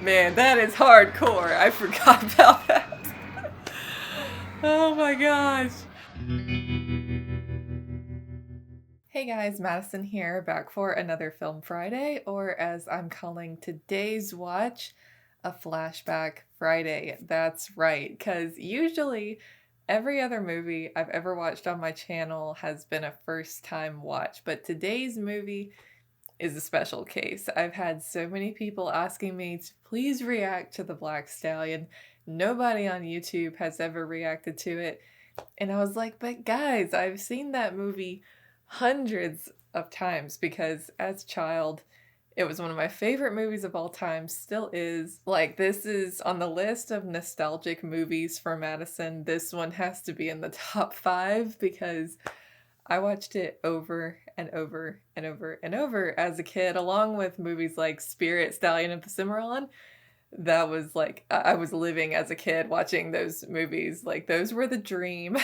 Man, that is hardcore. I forgot about that. Oh my gosh. Hey guys, Madison here, back for another Film Friday, or as I'm calling today's watch, a Flashback Friday. That's right, because usually every other movie I've ever watched on my channel has been a first-time watch, but today's movie is a special case. I've had so many people asking me to please react to the Black Stallion. Nobody on YouTube has ever reacted to it. And I was like, but guys, I've seen that movie hundreds of times because as a child, it was one of my favorite movies of all time, still is. Like, this is on the list of nostalgic movies for Madison. This one has to be in the top 5 because I watched it over and over and over and over as a kid, along with movies like Spirit, Stallion, and the Cimarron. That was like, I was living as a kid watching those movies. Like, those were the dream.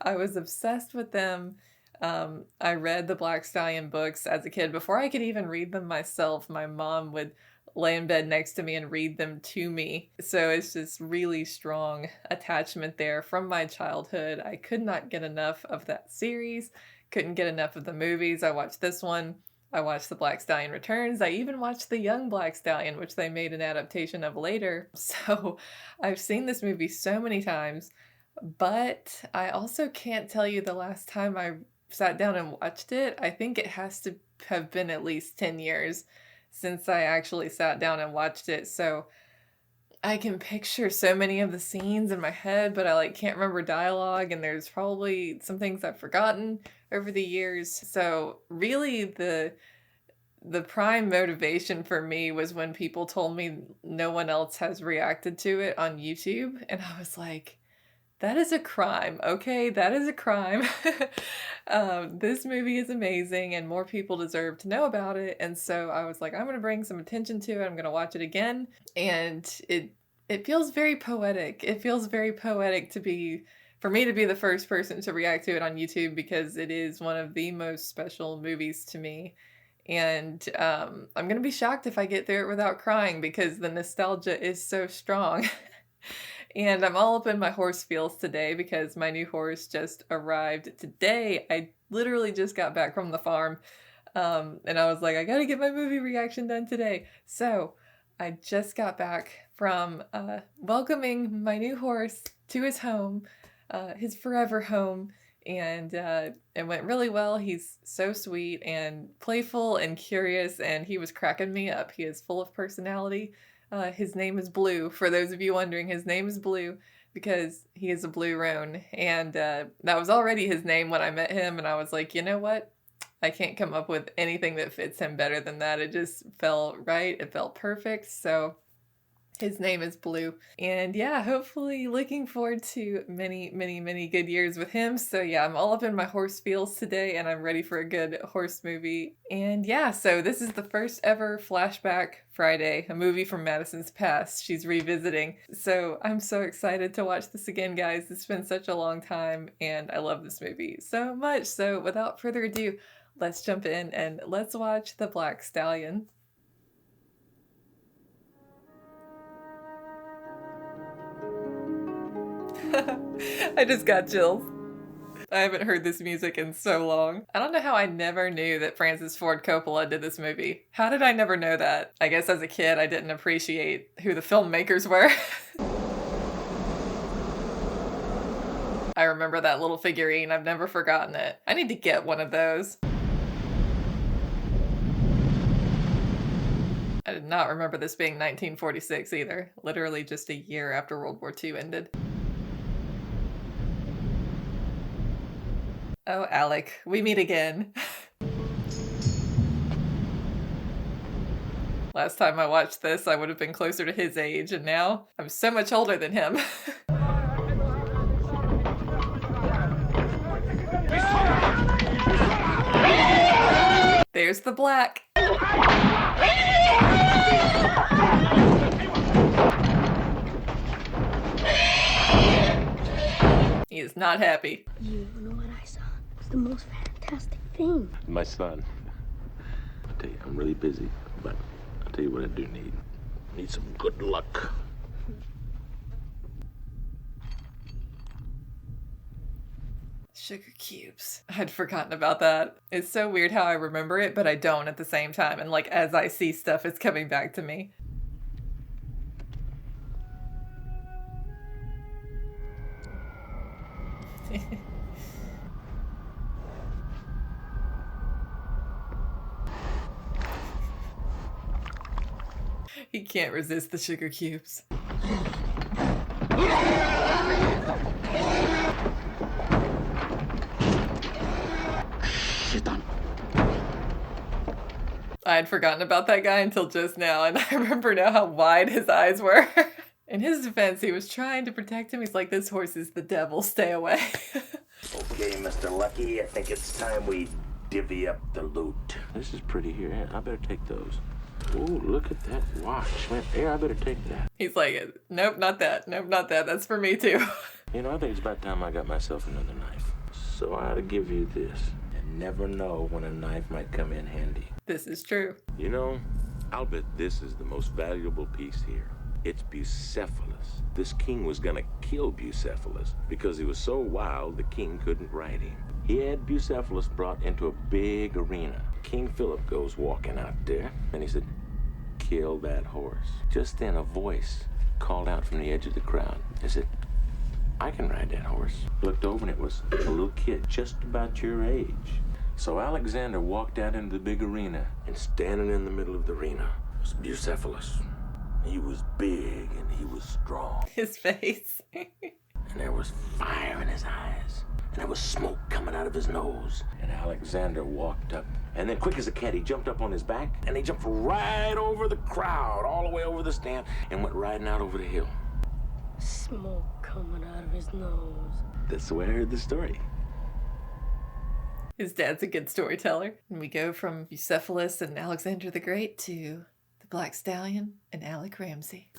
I was obsessed with them. I read the Black Stallion books as a kid. Before I could even read them myself, my mom would lay in bed next to me and read them to me. So it's just really strong attachment there from my childhood. I could not get enough of that series, couldn't get enough of the movies. I watched this one. I watched The Black Stallion Returns. I even watched The Young Black Stallion, which they made an adaptation of later. So I've seen this movie so many times, but I also can't tell you the last time I sat down and watched it. I think it has to have been at least 10 years since I actually sat down and watched it. So I can picture so many of the scenes in my head, but I can't remember dialogue, and there's probably some things I've forgotten over the years. So really the prime motivation for me was when people told me no one else has reacted to it on YouTube, and I was like, that is a crime, okay? That is a crime. This movie is amazing and more people deserve to know about it. And so I was like, I'm going to bring some attention to it. I'm going to watch it again. And it feels very poetic. It feels very poetic for me to be the first person to react to it on YouTube because it is one of the most special movies to me. And I'm going to be shocked if I get through it without crying because the nostalgia is so strong. And I'm all up in my horse feels today because my new horse just arrived today. I literally just got back from the farm. And I was like, I gotta get my movie reaction done today. So I just got back from welcoming my new horse to his home, his forever home. And it went really well. He's so sweet and playful and curious, and he was cracking me up. He is full of personality. His name is Blue. For those of you wondering, his name is Blue because he is a blue roan. And that was already his name when I met him. And I was like, you know what? I can't come up with anything that fits him better than that. It just felt right. It felt perfect. So his name is Blue. And yeah, hopefully looking forward to many, many, many good years with him. So yeah, I'm all up in my horse feels today and I'm ready for a good horse movie. And yeah, so this is the first ever Flashback Friday, a movie from Madison's past she's revisiting. So I'm so excited to watch this again, guys. It's been such a long time and I love this movie so much. So without further ado, let's jump in and let's watch The Black Stallion. I just got chills. I haven't heard this music in so long. I don't know how I never knew that Francis Ford Coppola did this movie. How did I never know that? I guess as a kid I didn't appreciate who the filmmakers were. I remember that little figurine. I've never forgotten it. I need to get one of those. I did not remember this being 1946 either. Literally just a year after World War II ended. Oh, Alec, we meet again. Last time I watched this, I would have been closer to his age, and now I'm so much older than him. There's the black. He is not happy. You know what I saw? It's the most fantastic thing. My son. I tell you, I'm really busy, but I'll tell you what I do need. Need some good luck. Sugar cubes. I'd forgotten about that. It's so weird how I remember it, but I don't at the same time. And like as I see stuff, it's coming back to me. He can't resist the sugar cubes. I had forgotten about that guy until just now, and I remember now how wide his eyes were. In his defense, he was trying to protect him. He's like, this horse is the devil, stay away. Okay, Mr. Lucky, I think it's time we divvy up the loot. This is pretty here. Yeah, I better take those. Oh, look at that watch. Man, here, I better take that. He's like, nope, not that. Nope, not that. That's for me too. You know, I think it's about time I got myself another knife. So I ought to give you this. And never know when a knife might come in handy. This is true. You know, I'll bet this is the most valuable piece here. It's Bucephalus. This king was gonna kill Bucephalus because he was so wild the king couldn't ride him. He had Bucephalus brought into a big arena. King Philip goes walking out there, and he said, "Kill that horse." Just then a voice called out from the edge of the crowd. He said, "I can ride that horse." Looked over and it was a little kid just about your age. So Alexander walked out into the big arena, and standing in the middle of the arena was Bucephalus. He was big and he was strong. His face. And there was fire in his eyes. And there was smoke coming out of his nose. And Alexander walked up. And then quick as a cat, he jumped up on his back. And he jumped right over the crowd, all the way over the stand, and went riding out over the hill. Smoke coming out of his nose. That's the way I heard the story. His dad's a good storyteller. And we go from Bucephalus and Alexander the Great to the Black Stallion and Alec Ramsey.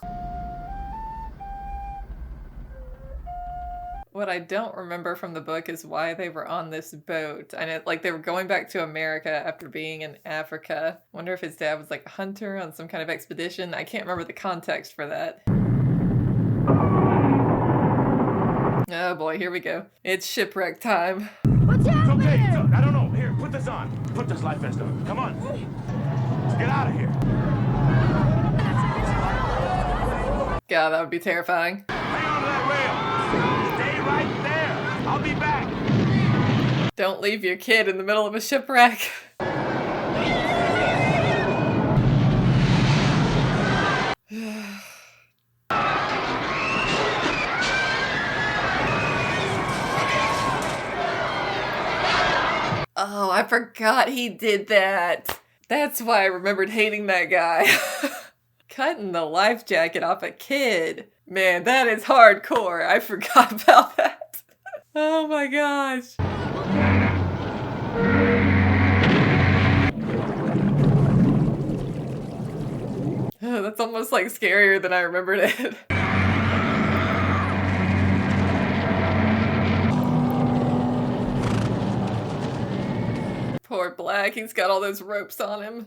What I don't remember from the book is why they were on this boat. I know, like, they were going back to America after being in Africa. Wonder if his dad was like a hunter on some kind of expedition. I can't remember the context for that. Oh boy, here we go. It's shipwreck time. What's happening? Okay, look, I don't know. Here, put this on. Put this life vest on. Come on. Let's get out of here. God, that would be terrifying. Hang on to that rail. Stay right there. I'll be back. Don't leave your kid in the middle of a shipwreck. Oh, I forgot he did that. That's why I remembered hating that guy. Cutting the life jacket off a kid. Man, that is hardcore. I forgot about that. Oh my gosh. Oh, that's almost like scarier than I remembered it. Poor Black, he's got all those ropes on him.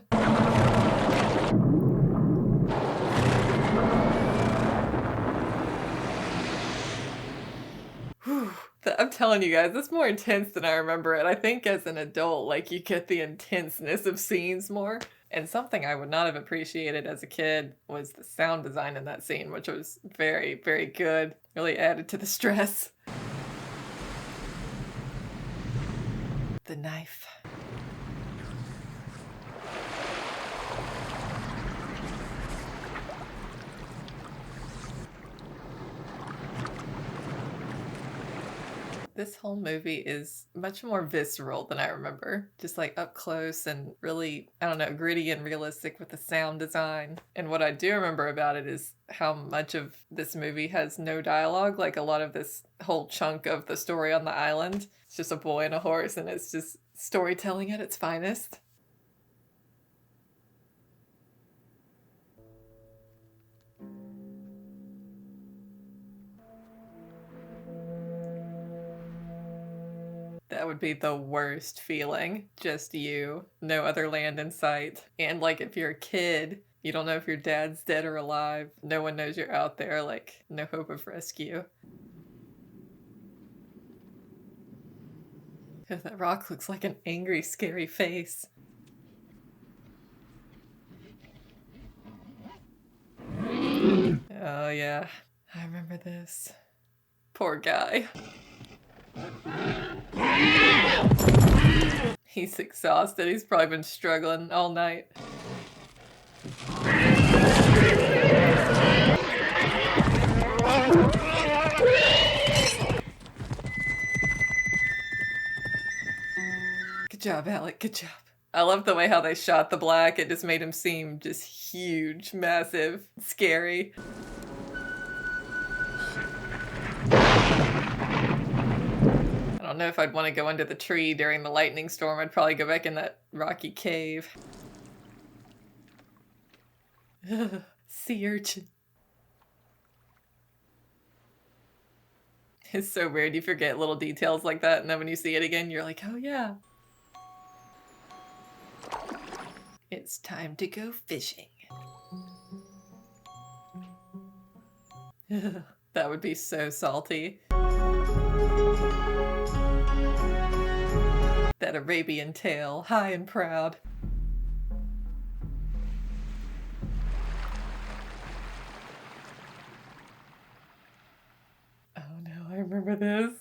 Whew. I'm telling you guys, it's more intense than I remember it. I think as an adult, like, you get the intenseness of scenes more. And something I would not have appreciated as a kid was the sound design in that scene, which was very, very good. Really added to the stress. The knife. This whole movie is much more visceral than I remember. Just like up close and really, I don't know, gritty and realistic with the sound design. And what I do remember about it is how much of this movie has no dialogue. Like a lot of this whole chunk of the story on the island, it's just a boy and a horse, and it's just storytelling at its finest. That would be the worst feeling. Just you, no other land in sight. And like if you're a kid You don't know if your dad's dead or alive. No one knows you're out there, like, no hope of rescue. That rock looks like an angry, scary face. Oh yeah, I remember this. Poor guy. He's exhausted. He's probably been struggling all night. Good job, Alec. Good job. I love the way how they shot the Black. It just made him seem just huge, massive, scary. I don't know if I'd want to go under the tree during the lightning storm. I'd probably go back in that rocky cave. Sea urchin. It's so weird. You forget little details like that, and then when you see it again, you're like, oh yeah. It's time to go fishing. That would be so salty. That Arabian tail, high and proud. Oh no, I remember this.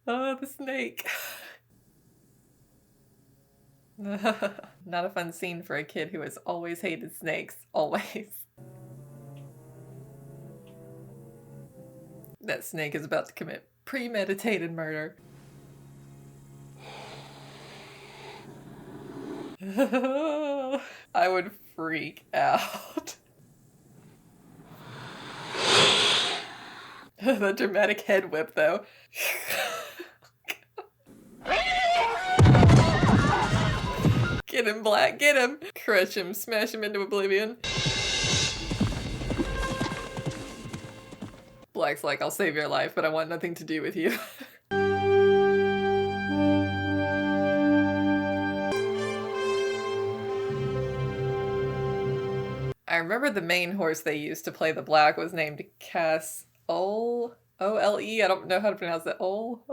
Oh, the snake. Not a fun scene for a kid who has always hated snakes. Always. That snake is about to commit premeditated murder. I would freak out. The dramatic head whip, though. Get him, Black, get him! Crush him, smash him into oblivion. Black's like, I'll save your life, but I want nothing to do with you. I remember the main horse they used to play the Black was named Ole. O-L-E, I don't know how to pronounce that. Ole?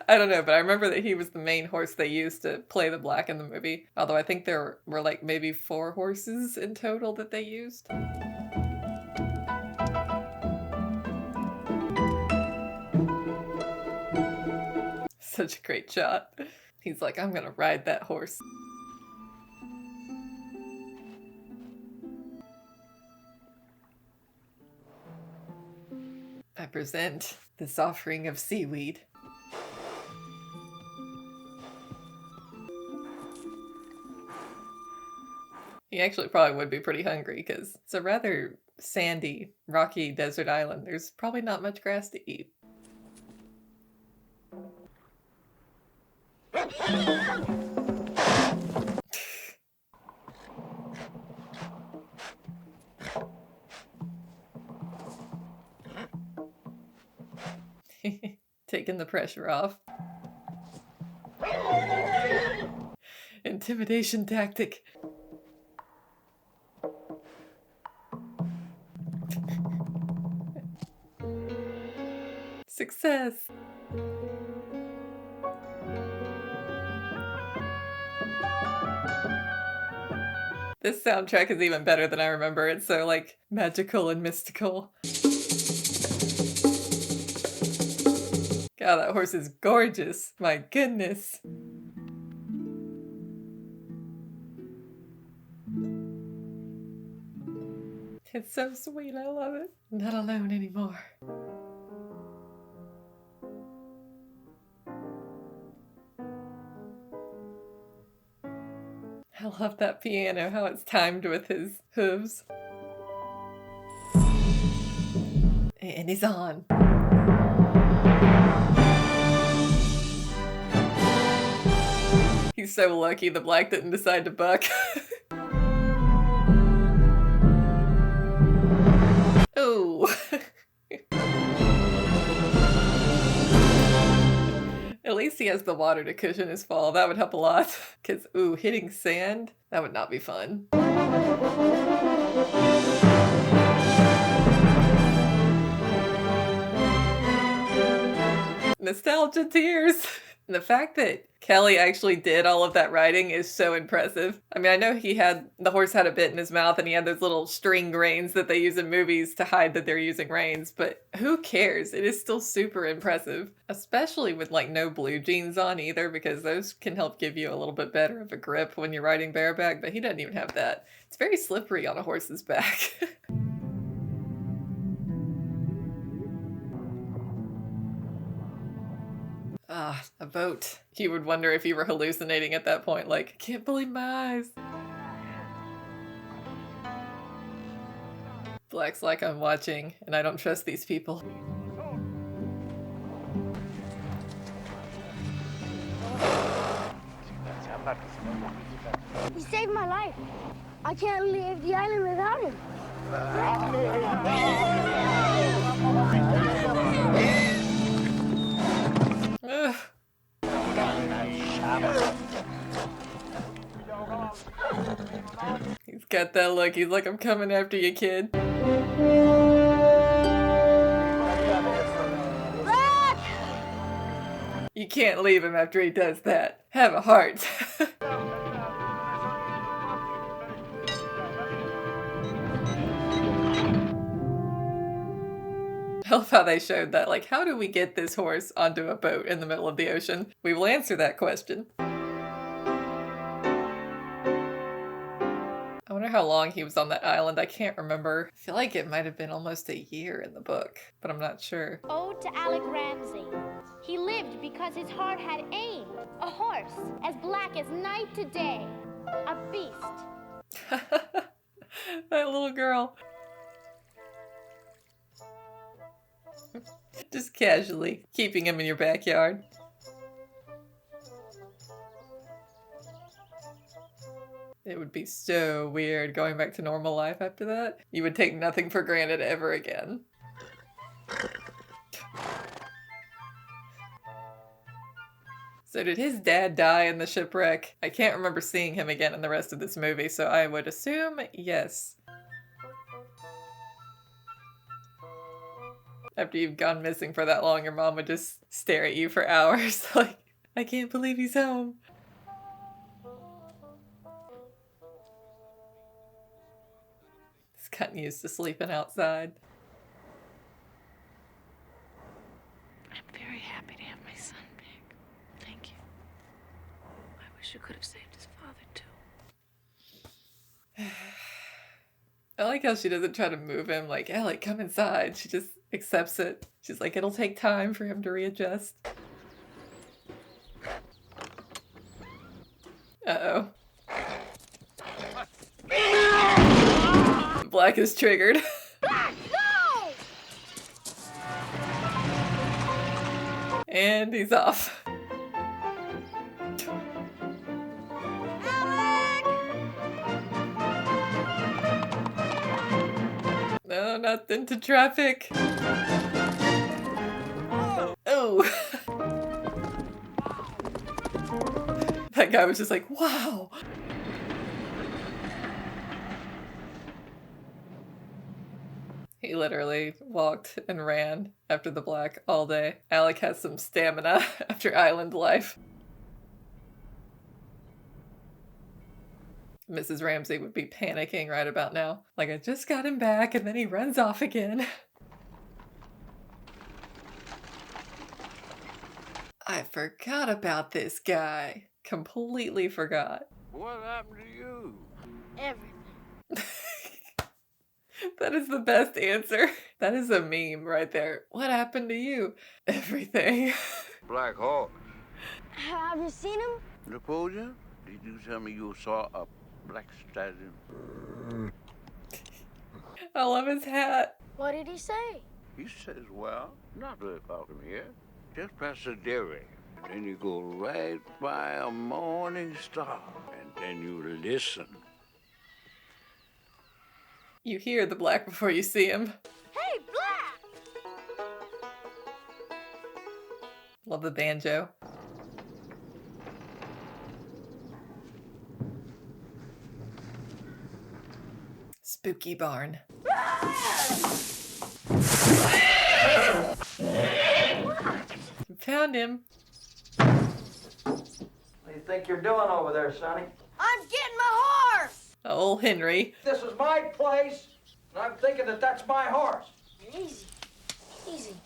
I don't know, but I remember that he was the main horse they used to play the Black in the movie. Although I think there were like maybe 4 horses in total that they used. Such a great shot. He's like, I'm gonna ride that horse. I present this offering of seaweed. He actually probably would be pretty hungry because it's a rather sandy, rocky desert island. There's probably not much grass to eat. Taking the pressure off. Intimidation tactic. Success. This soundtrack is even better than I remember. It's so like magical and mystical. God, that horse is gorgeous. My goodness. It's so sweet. I love it. I'm not alone anymore. I love that piano, how it's timed with his hooves. And he's on. He's so lucky the Black didn't decide to buck. Oh. At least least he has the water to cushion his fall. That would help a lot. Because, ooh, hitting sand? That would not be fun. Nostalgia tears! And the fact that Kelly actually did all of that riding is so impressive. I mean, I know the horse had a bit in his mouth and he had those little string reins that they use in movies to hide that they're using reins, but who cares? It is still super impressive, especially with like no blue jeans on either, because those can help give you a little bit better of a grip when you're riding bareback, but he doesn't even have that. It's very slippery on a horse's back. Ah, a boat. You would wonder if you were hallucinating at that point, like, I can't believe my eyes. Black's like, I'm watching, and I don't trust these people. He saved my life. I can't leave the island without him. Ugh. He's got that look. He's like, I'm coming after you, kid. Black! You can't leave him after he does that. Have a heart. I love how they showed that. Like, how do we get this horse onto a boat in the middle of the ocean? We will answer that question. I wonder how long he was on that island. I can't remember. I feel like it might have been almost a year in the book, but I'm not sure. Ode to Alec Ramsey. He lived because his heart had aim. A horse, as black as night to day. A beast. That little girl. Just casually keeping him in your backyard. It would be so weird going back to normal life after that. You would take nothing for granted ever again. So did his dad die in the shipwreck? I can't remember seeing him again in the rest of this movie, so I would assume yes. After you've gone missing for that long, your mom would just stare at you for hours like, I can't believe he's home. He's gotten used to sleeping outside. I'm very happy to have my son back. Thank you. I wish you could have saved his father, too. I like how she doesn't try to move him like, Alec, come inside. She just accepts it. She's like, it'll take time for him to readjust. Uh-oh. Black is triggered. Black, no! And he's off. No, not into traffic. Oh. That guy was just like, wow. He literally walked and ran after the black all day. Alec has some stamina after island life. Mrs. Ramsey would be panicking right about now. Like, I just got him back and then he runs off again. I forgot about this guy. Completely forgot. What happened to you? Everything. That is the best answer. That is a meme right there. What happened to you? Everything. Black Horse. Have you seen him? Napoleon? Did you tell me you saw a Black Stallion? I love his hat. What did he say? He says, well, not really far from here. Just past the dairy. Then you go right by a morning star. And then you listen. You hear the black before you see him. Hey, Black! Love the banjo. spooky barn. Found him. What do you think you're doing over there, Sonny? I'm getting my horse! Old Henry. This is my place, and I'm thinking that that's my horse. Easy. Easy.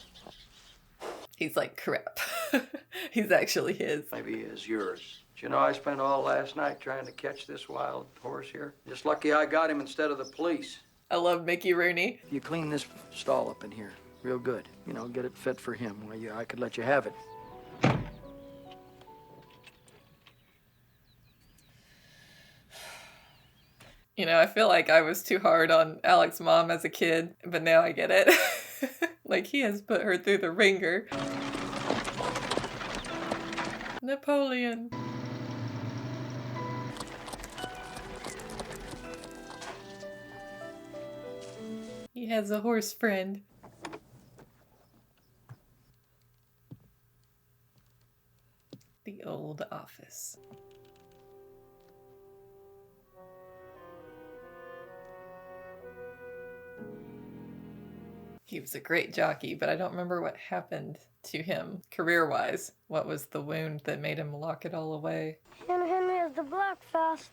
He's like, crap. He's actually his. Maybe he is yours. But you know, I spent all last night trying to catch this wild horse here. Just lucky I got him instead of the police. I love Mickey Rooney. You clean this stall up in here real good. You know, get it fit for him. Well, I could let you have it. You know, I feel like I was too hard on Alex's mom as a kid, but now I get it. Like, he has put her through the ringer. Napoleon. He has a horse friend. The old office. He was a great jockey, but I don't remember what happened to him career-wise. What was the wound that made him lock it all away? Henry is the black fast.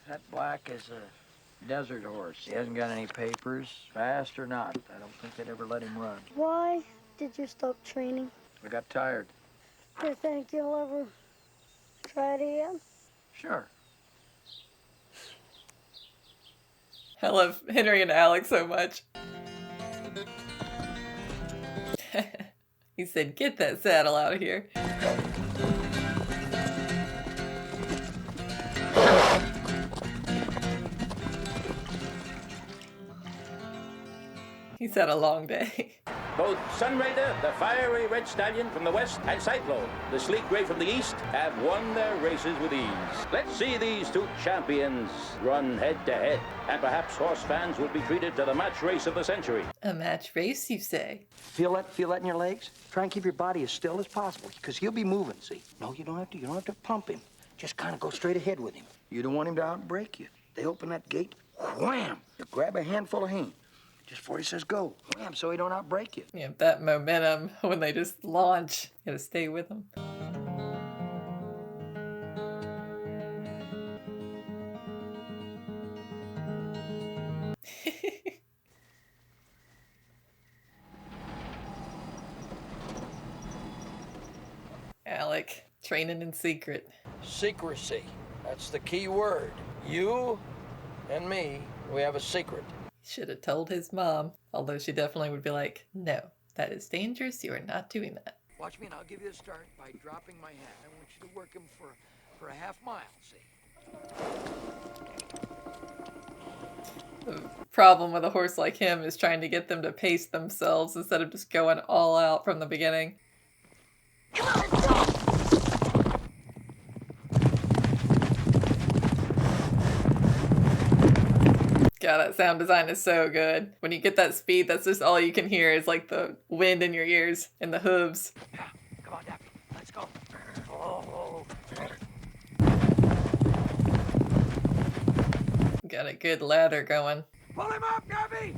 That Black is a desert horse. He hasn't got any papers, fast or not. I don't think they'd ever let him run. Why did you stop training? I got tired. Do you think you'll ever try it again? Sure. I love Henry and Alex so much. He said, get that saddle out of here. He's had a long day. Both Sunraider, the fiery red stallion from the west, and Cyclone, the sleek gray from the east, have won their races with ease. Let's see these two champions run head-to-head, and perhaps horse fans will be treated to the match race of the century. A match race, you say? Feel that in your legs? Try and keep your body as still as possible, because he'll be moving, see? No, you don't have to pump him. Just kind of go straight ahead with him. You don't want him to outbreak you. They open that gate, wham! You grab a handful of hay. Just before he says go, wham, so he don't outbreak you. Yeah, that momentum when they just launch. You gotta stay with them. Alec, training in secret. Secrecy. That's the key word. You and me, we have a secret. Should have told his mom, although she definitely would be like, no, that is dangerous, you are not doing that. Watch me and I'll give you a start by dropping my hand. I want you to work him for a half mile, see? The problem with a horse like him is trying to get them to pace themselves instead of just going all out from the beginning. God, that sound design is so good. When you get that speed, that's just all you can hear is like the wind in your ears and the hooves. Yeah, come on, Dappy, let's go. Oh. Got a good lather going. Pull him up, Nappy!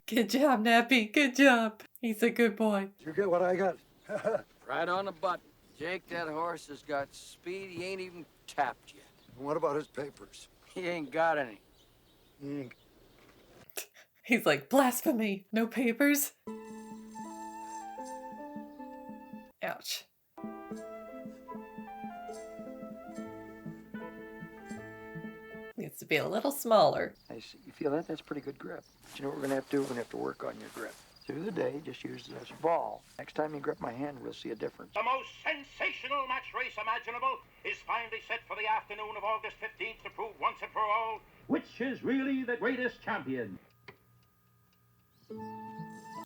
Good job, Nappy. Good job. He's a good boy. You get what I got. Right on the button. Jake, that horse has got speed. He ain't even tapped yet. What about his papers? He ain't got any. He's like, blasphemy. No papers. Ouch. Needs to be a little smaller. Hey, see, you feel that? That's pretty good grip. But you know what we're gonna have to do? We're gonna have to work on your grip. Through the day, just use it as a ball. Next time you grip my hand, we'll see a difference. The most sensational match race imaginable is finally set for the afternoon of August 15th to prove once and for all which is really the greatest champion.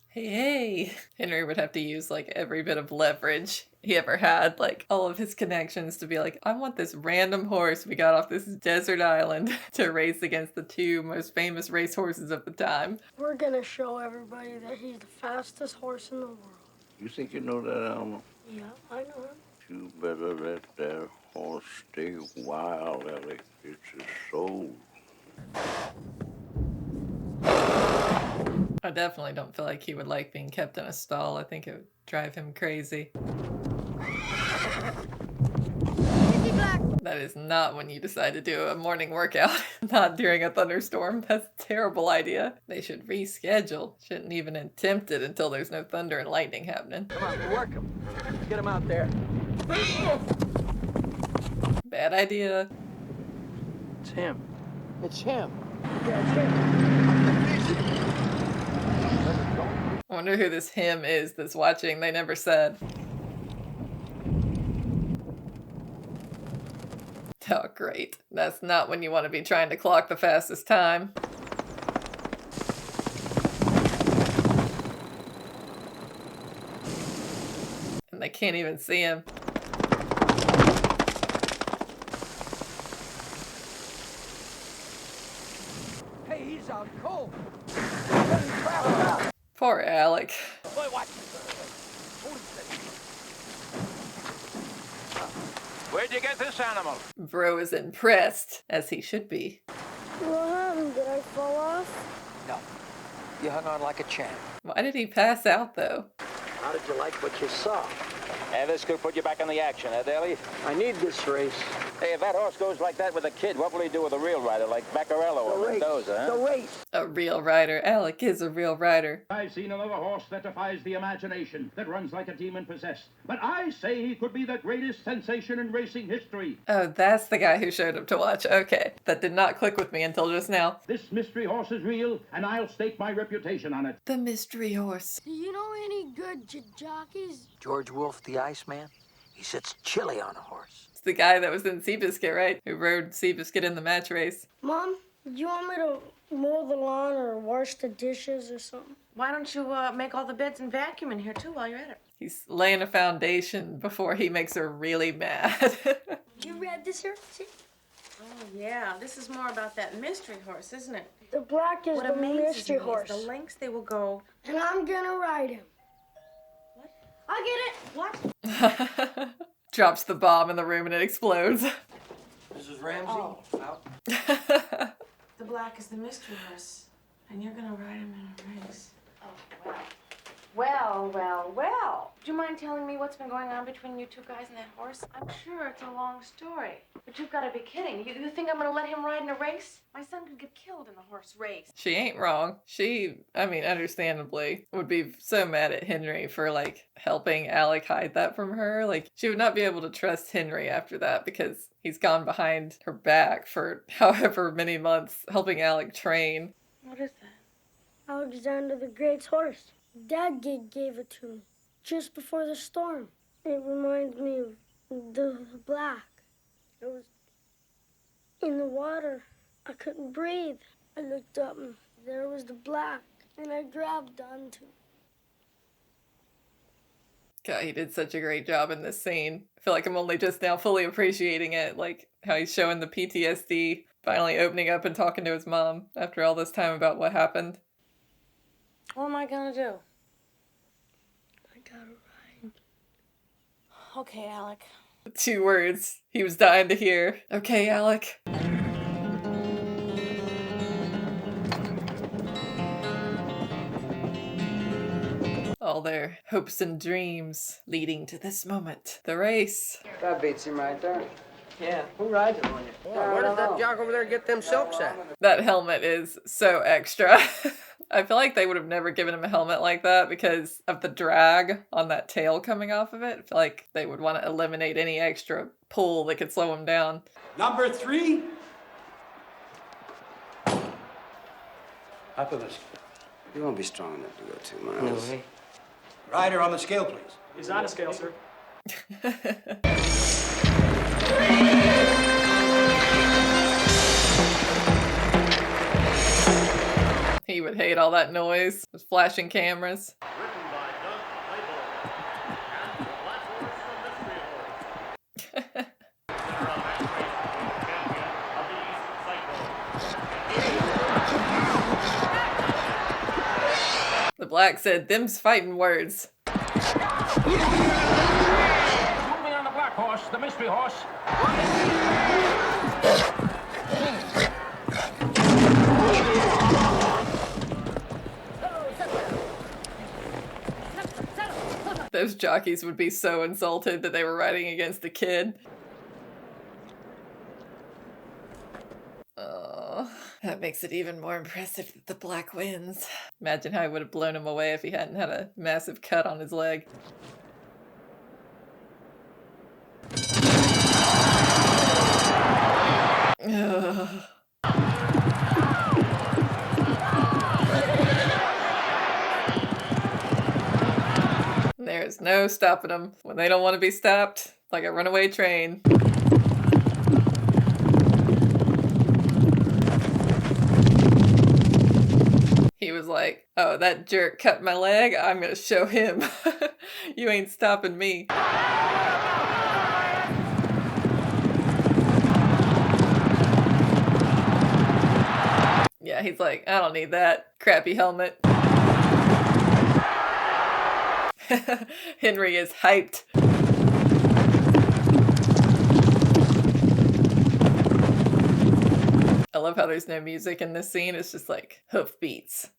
Hey. Henry would have to use like every bit of leverage he ever had, like all of his connections to be like, I want this random horse we got off this desert island to race against the two most famous racehorses of the time. We're gonna show everybody that he's the fastest horse in the world. You think you know that, Alma? Yeah, I know him. You better let that Horse stay wild, Ellie. It's his soul. I definitely don't feel like he would like being kept in a stall. I think it would drive him crazy. That is not when you decide to do a morning workout. Not during a thunderstorm. That's a terrible idea. They should reschedule. Shouldn't even attempt it until there's no thunder and lightning happening. Come on, work him. Get him out there. Bad idea. It's him. It's him. I wonder who this him is that's watching. They never said. Oh, great. That's not when you want to be trying to clock the fastest time. And they can't even see him. Hey, he's out cold. Poor Alec. Boy, watch. Where'd you get this animal? Bro is impressed, as he should be. What happened? Did I fall off? No. You hung on like a champ. Why did he pass out, though? How did you like what you saw? This could put you back in the action, Ellie? I need this race. Hey, if that horse goes like that with a kid, what will he do with a real rider like Vaccarello or Mendoza, huh? The race. A real rider. Alec is a real rider. I've seen another horse that defies the imagination, that runs like a demon possessed. But I say he could be the greatest sensation in racing history. Oh, that's the guy who showed up to watch. Okay. That did not click with me until just now. This mystery horse is real, and I'll stake my reputation on it. The mystery horse. Do you know any good jockeys? George Wolfe, the Iceman, he sits chilly on a horse. It's the guy that was in Seabiscuit, right? Who rode Seabiscuit in the match race. Mom, do you want me to mow the lawn or wash the dishes or something? Why don't you make all the beds and vacuum in here too while you're at it? He's laying a foundation before he makes her really mad. You read this here? See? Oh yeah, this is more about that mystery horse, isn't it? The black is What the amazes mystery me horse. is the lengths they will go. And I'm gonna ride him. What? I get it. What? Drops the bomb in the room and it explodes. Mrs. Ramsey, out. The black is the mystery horse, and you're gonna ride him in a race. Oh, wow. Well. Do you mind telling me what's been going on between you two guys and that horse? I'm sure it's a long story, but you've got to be kidding. You think I'm gonna let him ride in a race? My son could get killed in a horse race. She ain't wrong. She, understandably, would be so mad at Henry for, helping Alec hide that from her. She would not be able to trust Henry after that because he's gone behind her back for however many months helping Alec train. What is that? Alexander the Great's horse. Dad gave it to me just before the storm. It reminds me of the black. It was in the water. I couldn't breathe. I looked up and there was the black, and I grabbed onto it. God, he did such a great job in this scene. I feel like I'm only just now fully appreciating it, how he's showing the PTSD, finally opening up and talking to his mom after all this time about what happened. What am I gonna do? I gotta ride. Okay, Alec. 2 words he was dying to hear. Okay, Alec. All their hopes and dreams leading to this moment. The race. That beats him right there. Yeah, who rides it on you? Yeah, where did that jock over there get them silks at? That helmet is so extra. I feel like they would have never given him a helmet like that because of the drag on that tail coming off of it. I feel like they would want to eliminate any extra pull that could slow him down. Number 3. Up with us. You won't be strong enough to go 2 miles. No way. Rider on the scale, please. He's on a scale, sir. He would hate all that noise with flashing cameras. The black said, "Them's fighting words." Moving on the black horse. horse, the mystery horse. Those jockeys would be so insulted that they were riding against a kid. Oh, that makes it even more impressive that the black wins. Imagine how he would have blown him away if he hadn't had a massive cut on his leg. Ugh. There's no stopping them when they don't want to be stopped, like a runaway train. He was like, oh, that jerk cut my leg, I'm gonna show him. You ain't stopping me. Yeah, he's like, I don't need that crappy helmet. Henry is hyped. I love how there's no music in this scene. It's just like hoof beats.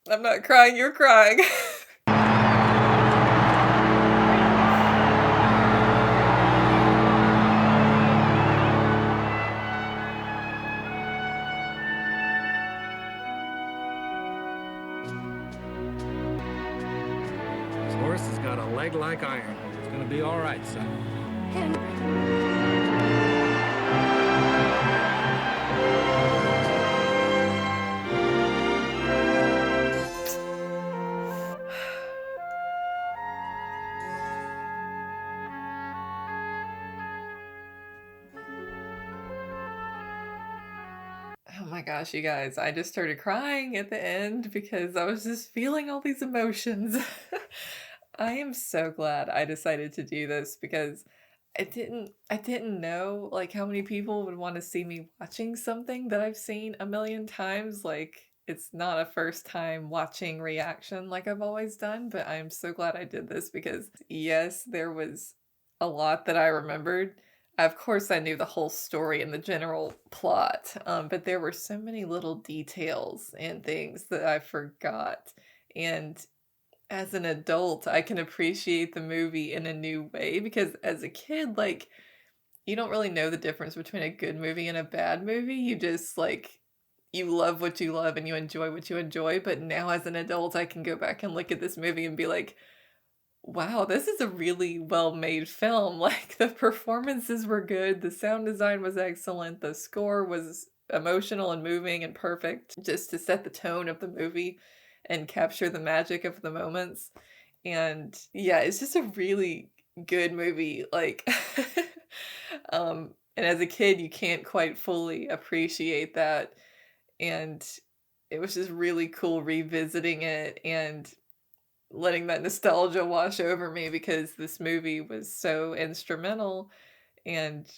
I'm not crying, you're crying. This horse has got a leg like iron. It's gonna be all right, son. Oh my gosh, you guys, I just started crying at the end because I was just feeling all these emotions. I am so glad I decided to do this because I didn't know like how many people would want to see me watching something that I've seen a million times. Like, it's not a first time watching reaction like I've always done, but I'm so glad I did this because yes, there was a lot that I remembered. Of course, I knew the whole story and the general plot, but there were so many little details and things that I forgot. And as an adult, I can appreciate the movie in a new way because as a kid, like, you don't really know the difference between a good movie and a bad movie. You just, like, you love what you love and you enjoy what you enjoy. But now as an adult, I can go back and look at this movie and be like, wow, this is a really well-made film. Like, the performances were good, the sound design was excellent, the score was emotional and moving and perfect just to set the tone of the movie and capture the magic of the moments. And yeah, it's just a really good movie. Like, and as a kid, you can't quite fully appreciate that. And it was just really cool revisiting it and letting that nostalgia wash over me because this movie was so instrumental and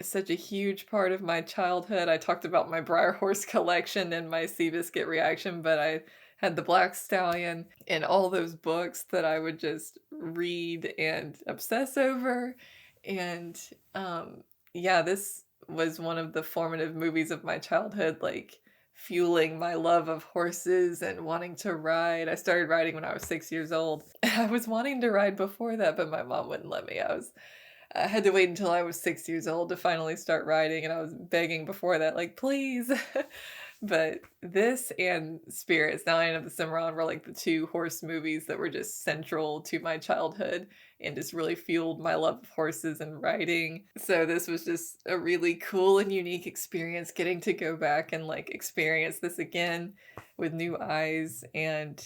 such a huge part of my childhood. I talked about my Briar Horse collection and my Seabiscuit reaction, but I had the Black Stallion and all those books that I would just read and obsess over. And yeah, this was one of the formative movies of my childhood, like fueling my love of horses and wanting to ride. I started riding when I was 6 years old. I was wanting to ride before that, but my mom wouldn't let me. I had to wait until I was 6 years old to finally start riding, and I was begging before that, like, please. But this and Spirits, Now I Am the Cimarron, were like the two horse movies that were just central to my childhood and just really fueled my love of horses and riding. So this was just a really cool and unique experience, getting to go back and like experience this again with new eyes, and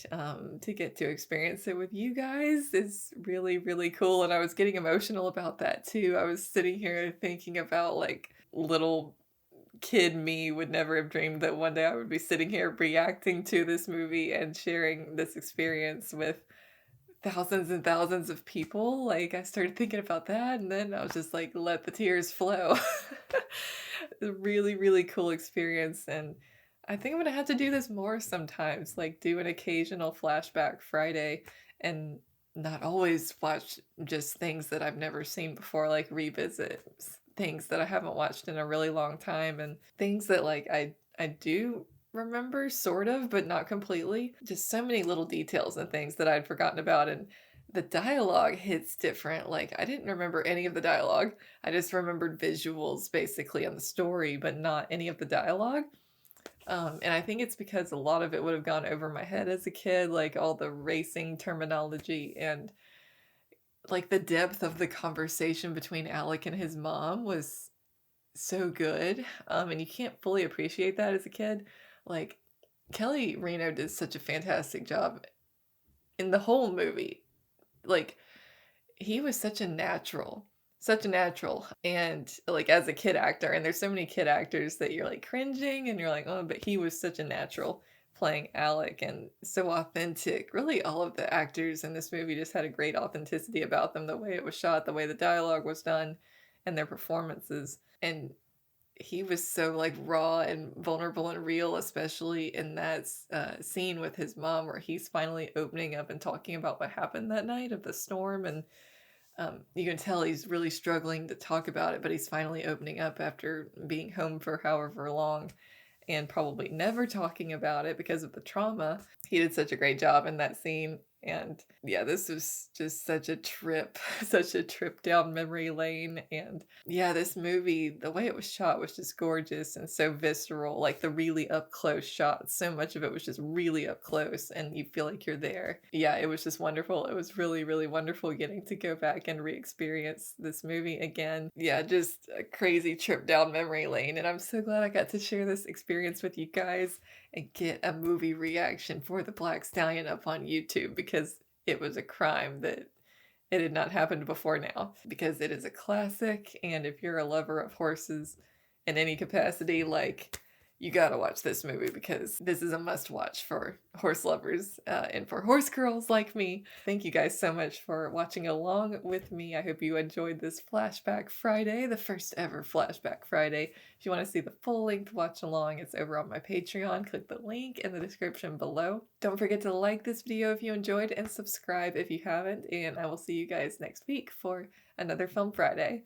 to get to experience it with you guys is really, really cool. And I was getting emotional about that too. I was sitting here thinking about like little kid me would never have dreamed that one day I would be sitting here reacting to this movie and sharing this experience with thousands and thousands of people. Like, I started thinking about that, and then I was just like, let the tears flow. A really, really cool experience, and I think I'm gonna have to do this more sometimes, like do an occasional Flashback Friday and not always watch just things that I've never seen before, like revisit things that I haven't watched in a really long time, and things that like I do remember sort of, but not completely. Just so many little details and things that I'd forgotten about, and the dialogue hits different. Like, I didn't remember any of the dialogue. I just remembered visuals basically on the story, but not any of the dialogue. And I think it's because a lot of it would have gone over my head as a kid, like all the racing terminology and like the depth of the conversation between Alec and his mom was so good. And you can't fully appreciate that as a kid. Like, Kelly Reno did such a fantastic job in the whole movie. Like, he was such a natural. And like, as a kid actor, and there's so many kid actors that you're like cringing and you're like, oh, but he was such a natural playing Alec and so authentic. Really, all of the actors in this movie just had a great authenticity about them, the way it was shot, the way the dialogue was done, and their performances. And he was so like raw and vulnerable and real, especially in that scene with his mom where he's finally opening up and talking about what happened that night of the storm. And you can tell he's really struggling to talk about it, but he's finally opening up after being home for however long and probably never talking about it because of the trauma. He did such a great job in that scene. And yeah, this was just such a trip down memory lane. And yeah, this movie, the way it was shot was just gorgeous and so visceral, like the really up close shots. So much of it was just really up close and you feel like you're there. Yeah, it was just wonderful. It was really, really wonderful getting to go back and re-experience this movie again. Yeah, just a crazy trip down memory lane. And I'm so glad I got to share this experience with you guys and get a movie reaction for the Black Stallion up on YouTube, because it was a crime that it had not happened before now, because it is a classic. And if you're a lover of horses in any capacity, like, you gotta watch this movie, because this is a must watch for horse lovers and for horse girls like me. Thank you guys so much for watching along with me. I hope you enjoyed this Flashback Friday, the first ever Flashback Friday. If you want to see the full length watch along, it's over on my Patreon. Click the link in the description below. Don't forget to like this video if you enjoyed and subscribe if you haven't, and I will see you guys next week for another Film Friday.